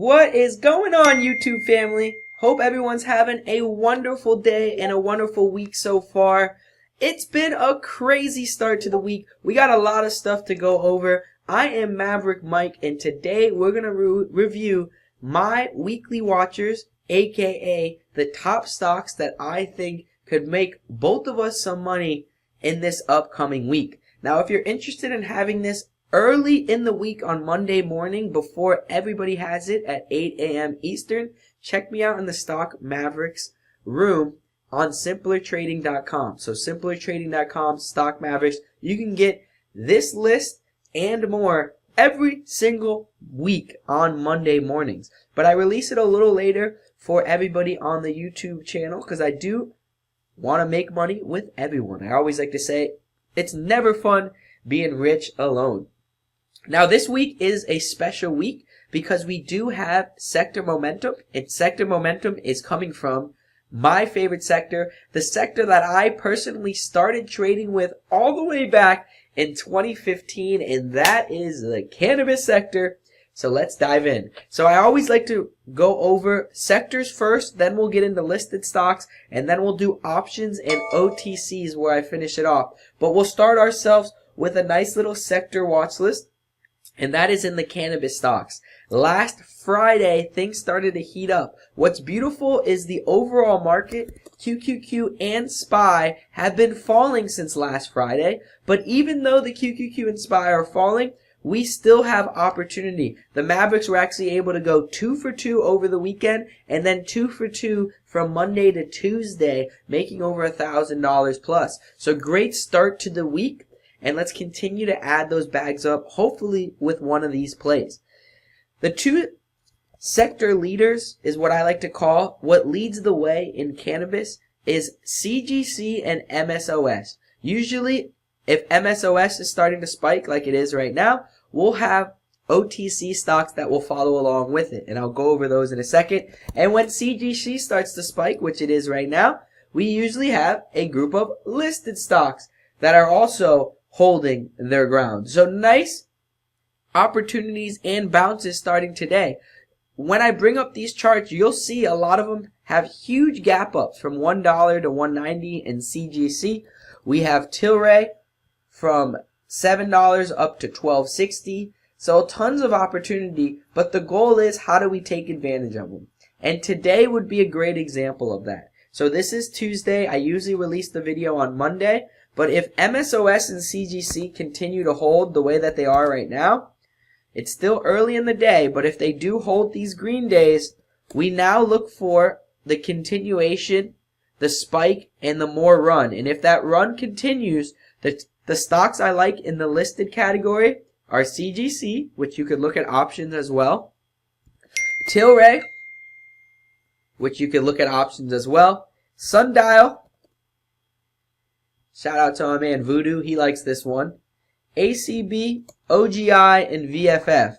What is going on, YouTube family? Hope everyone's having a wonderful day and a wonderful week so far. It's been a crazy start to the week. We got a lot of stuff to go over. I am Maverick Mike, and today we're going to review my weekly watchers, aka the top stocks that I think could make both of us some money in this upcoming week. Now, if you're interested in having this early in the week on Monday morning before everybody has it at 8 a.m. Eastern, check me out in the Stock Mavericks room on simplertrading.com. So simplertrading.com, Stock Mavericks. You can get this list and more every single week on Monday mornings. But I release it a little later for everybody on the YouTube channel because I do want to make money with everyone. I always like to say it's never fun being rich alone. Now, this week is a special week because we do have sector momentum, and sector momentum is coming from my favorite sector, the sector that I personally started trading with all the way back in 2015, and that is the cannabis sector. So let's dive in. So I always like to go over sectors first, then we'll get into listed stocks, and then we'll do options and OTCs where I finish it off. But we'll start ourselves with a nice little sector watch list, and that is in the cannabis stocks. Last Friday, things started to heat up. What's beautiful is the overall market, QQQ and SPY, have been falling since last Friday. But even though the QQQ and SPY are falling, we still have opportunity. The Mavericks were actually able to go 2 for 2 over the weekend, and then 2 for 2 from Monday to Tuesday, making over $1,000 plus. So great start to the week. And let's continue to add those bags up, hopefully with one of these plays. The two sector leaders is what I like to call, what leads the way in cannabis is CGC and MSOS. Usually, if MSOS is starting to spike like it is right now, we'll have OTC stocks that will follow along with it. And I'll go over those in a second. And when CGC starts to spike, which it is right now, we usually have a group of listed stocks that are also holding their ground. So nice opportunities and bounces starting today. When I bring up these charts, you'll see a lot of them have huge gap ups from $1 to $1.90 in CGC. We have Tilray from $7 up to $12.60. So tons of opportunity, but the goal is how do we take advantage of them? And today would be a great example of that. So this is Tuesday. I usually release the video on Monday. But if MSOS and CGC continue to hold the way that they are right now, it's still early in the day, but if they do hold these green days, we now look for the continuation, the spike, and the more run. And if that run continues, the stocks I like in the listed category are CGC, which you could look at options as well, Tilray, which you could look at options as well, Sundial, shout out to my man Voodoo, he likes this one. ACB, OGI, and VFF.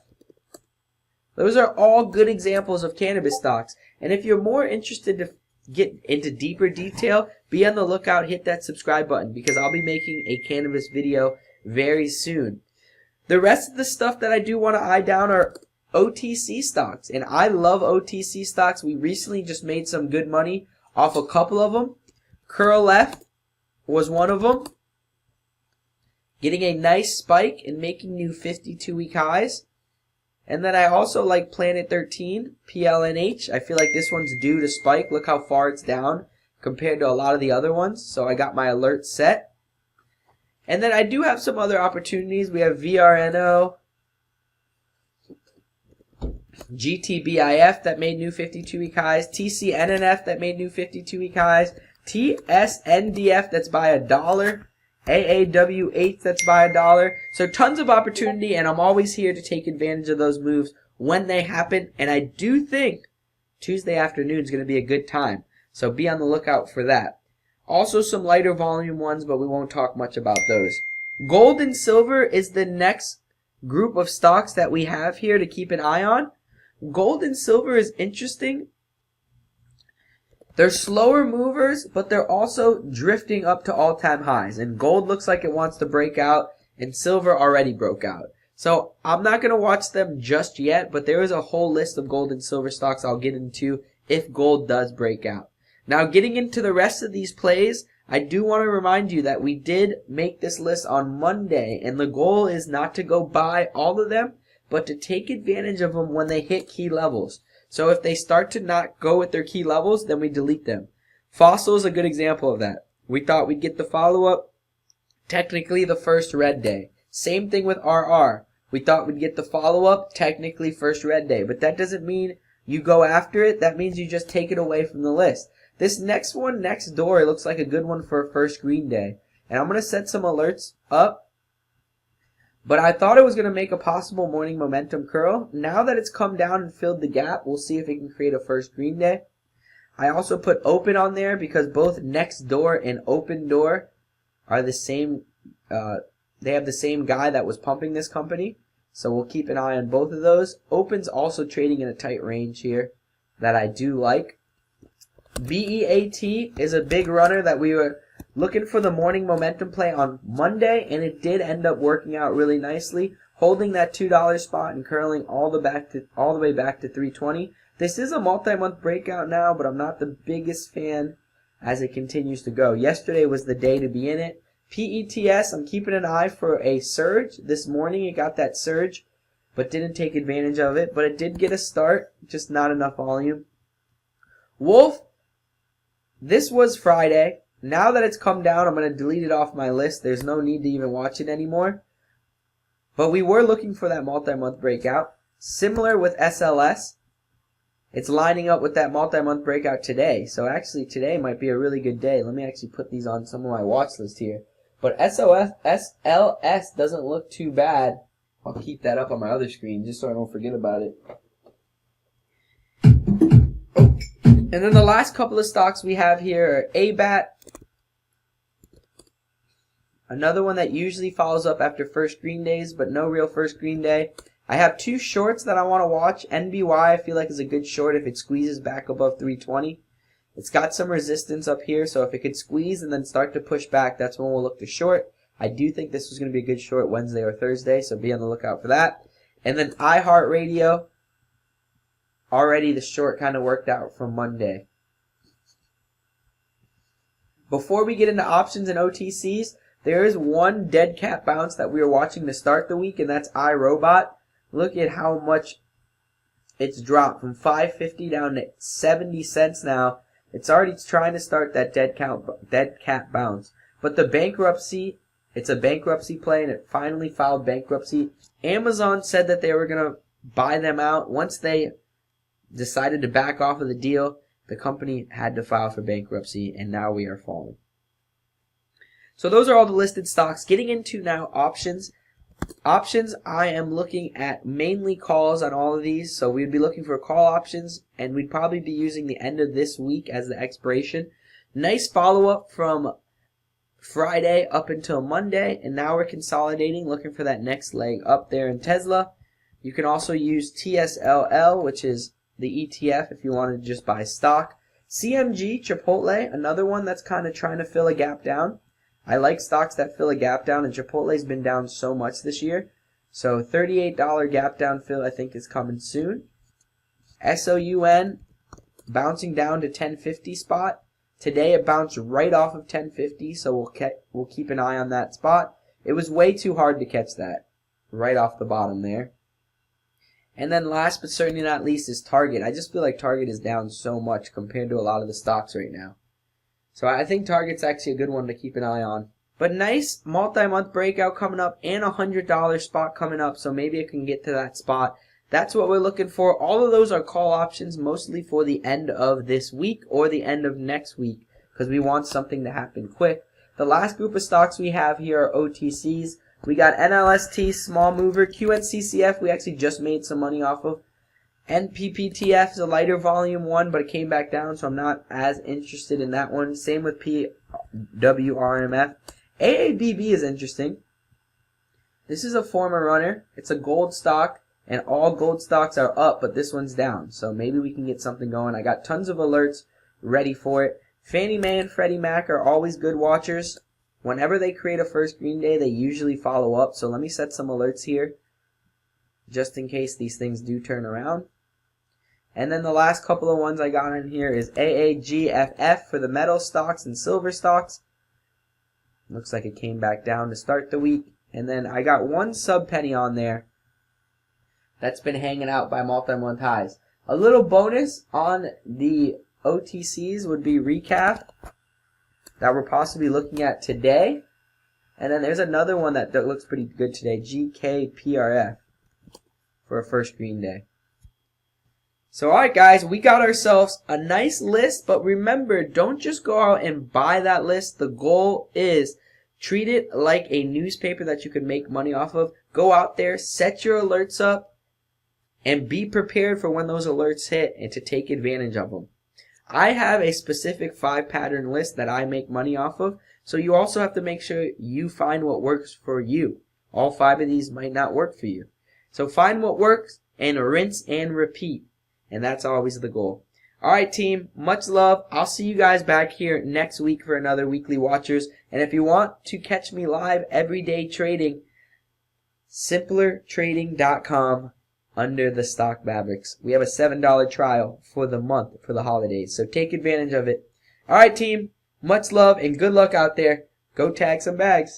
Those are all good examples of cannabis stocks. And if you're more interested to get into deeper detail, be on the lookout, hit that subscribe button because I'll be making a cannabis video very soon. The rest of the stuff that I do want to eye down are OTC stocks. And I love OTC stocks. We recently just made some good money off a couple of them. Curl F was one of them, getting a nice spike and making new 52-week highs. And then I also like Planet 13, PLNH. I feel like this one's due to spike. Look how far it's down compared to a lot of the other ones. So I got my alert set. And then I do have some other opportunities. We have VRNO, GTBIF that made new 52-week highs, TCNNF that made new 52-week highs, TSNDF that's by $1, AAW8 that's by $1. So tons of opportunity, and I'm always here to take advantage of those moves when they happen. And I do think Tuesday afternoon is going to be a good time. So be on the lookout for that. Also some lighter volume ones, but we won't talk much about those. Gold and silver is the next group of stocks that we have here to keep an eye on. Gold and silver is interesting. They're slower movers, but they're also drifting up to all-time highs. And gold looks like it wants to break out, and silver already broke out. So I'm not going to watch them just yet, but there is a whole list of gold and silver stocks I'll get into if gold does break out. Now, getting into the rest of these plays, I do want to remind you that we did make this list on Monday, and the goal is not to go buy all of them, but to take advantage of them when they hit key levels. So if they start to not go with their key levels, then we delete them. Fossil is a good example of that. We thought we'd get the follow-up, technically the first red day. Same thing with RR. We thought we'd get the follow-up, technically first red day. But that doesn't mean you go after it. That means you just take it away from the list. This next one, next door, it looks like a good one for a first green day. And I'm going to set some alerts up. But I thought it was going to make a possible morning momentum curl. Now that it's come down and filled the gap, we'll see if it can create a first green day. I also put open on there because both next door and open door are the same. They have the same guy that was pumping this company. So we'll keep an eye on both of those. Open's also trading in a tight range here that I do like. BEAT is a big runner that we were looking for the morning momentum play on Monday, and it did end up working out really nicely, holding that $2 spot and curling all the way back to 320. This is a multi-month breakout now, but I'm not the biggest fan as it continues to go. Yesterday was the day to be in it. PETS, I'm keeping an eye for a surge. This morning it got that surge, but didn't take advantage of it. But it did get a start, just not enough volume. Wolf, this was Friday. Now that it's come down, I'm going to delete it off my list. There's no need to even watch it anymore. But we were looking for that multi-month breakout. Similar with SLS. It's lining up with that multi-month breakout today. So actually today might be a really good day. Let me actually put these on some of my watch list here. But SLS doesn't look too bad. I'll keep that up on my other screen just so I don't forget about it. Oh. And then the last couple of stocks we have here are ABAT. Another one that usually follows up after first green days, but no real first green day. I have two shorts that I want to watch. NBY I feel like is a good short if it squeezes back above 320. It's got some resistance up here, so if it could squeeze and then start to push back, that's when we'll look to short. I do think this was going to be a good short Wednesday or Thursday, so be on the lookout for that. And then iHeartRadio, already the short kind of worked out from Monday. Before we get into options and OTCs, there is one dead cat bounce that we were watching to start the week, and that's iRobot. Look at how much it's dropped from $5.50 down to 70 cents now. It's already trying to start that dead cat bounce. But the bankruptcy, it's a bankruptcy play, and it finally filed bankruptcy. Amazon said that they were going to buy them out. Once they decided to back off of the deal, the company had to file for bankruptcy, and now we are falling. So those are all the listed stocks. Getting into now options. Options, I am looking at mainly calls on all of these. So we'd be looking for call options, and we'd probably be using the end of this week as the expiration. Nice follow-up from Friday up until Monday, and now we're consolidating, looking for that next leg up there in Tesla. You can also use TSLL, which is the ETF if you wanted to just buy stock. CMG, Chipotle, another one that's kind of trying to fill a gap down. I like stocks that fill a gap down, and Chipotle's been down so much this year. So $38 gap down fill I think is coming soon. SOUN bouncing down to 1050 spot. Today it bounced right off of 1050, so we'll keep an eye on that spot. It was way too hard to catch that right off the bottom there. And then last but certainly not least is Target. I just feel like Target is down so much compared to a lot of the stocks right now. So I think Target's actually a good one to keep an eye on. But nice multi-month breakout coming up and a $100 spot coming up. So maybe it can get to that spot. That's what we're looking for. All of those are call options mostly for the end of this week or the end of next week because we want something to happen quick. The last group of stocks we have here are OTCs. We got NLST, small mover. QNCCF, we actually just made some money off of. NPPTF is a lighter volume one, but it came back down, so I'm not as interested in that one. Same with PWRMF. AABB is interesting. This is a former runner. It's a gold stock, and all gold stocks are up, but this one's down. So maybe we can get something going. I got tons of alerts ready for it. Fannie Mae and Freddie Mac are always good watchers. Whenever they create a first green day, they usually follow up. So let me set some alerts here. just in case these things do turn around. And then the last couple of ones I got in here is AAGFF for the metal stocks and silver stocks. Looks like it came back down to start the week. And then I got one sub penny on there that's been hanging out by multi-month highs. A little bonus on the OTCs would be recap that we're possibly looking at today. And then there's another one that looks pretty good today, GKPRF, for a first green day. So alright guys, we got ourselves a nice list, but remember, don't just go out and buy that list. The goal is treat it like a newspaper that you can make money off of. Go out there, set your alerts up, and be prepared for when those alerts hit and to take advantage of them. I have a specific 5-pattern list that I make money off of, so you also have to make sure you find what works for you. All 5 of these might not work for you. So find what works and rinse and repeat. And that's always the goal. Alright team, much love. I'll see you guys back here next week for another Weekly Watchers. And if you want to catch me live everyday trading, simplertrading.com under the Stock Mavericks. We have a $7 trial for the month for the holidays. So take advantage of it. Alright team, much love and good luck out there. Go tag some bags.